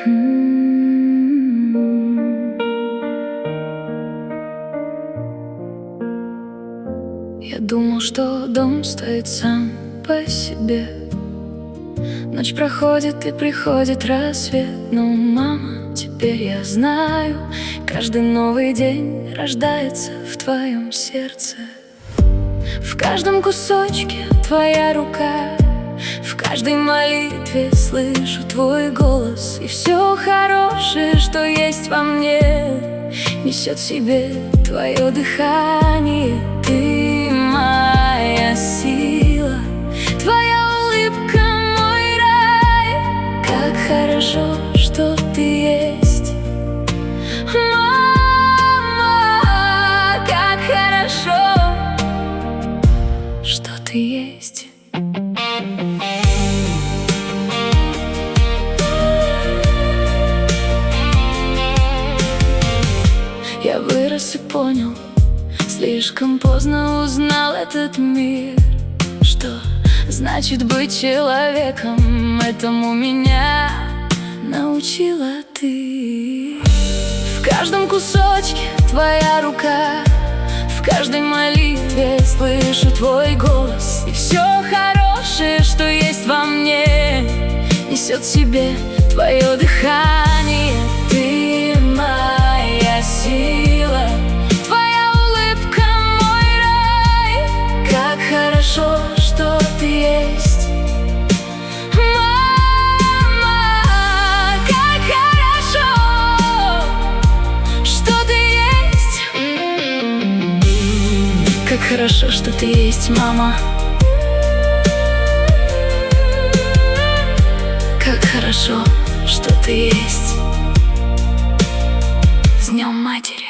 Я думал, что дом стоит сам по себе. Ночь проходит и приходит рассвет. Но, мама, теперь я знаю, каждый новый день рождается в твоем сердце. В каждом кусочке твоя рука, в каждой молитве слышу твой голос. И все хорошее, что есть во мне, несет в себе твое дыхание. Ты моя сила, твоя улыбка мой рай. Как хорошо, что ты есть, мама, как хорошо, что ты есть. Я вырос и понял, слишком поздно узнал этот мир, что значит быть человеком. Этому меня научила ты. В каждом кусочке твоя рука, в каждой молитве слышу твой голос. И все хорошее, что есть во мне, несет в себе твое дыхание. Ты моя сила, твоя улыбка мой рай. Как хорошо, что ты есть, мама, как хорошо, что ты есть. Как хорошо, что ты есть, мама. Как хорошо, что ты есть. С Днем Матери!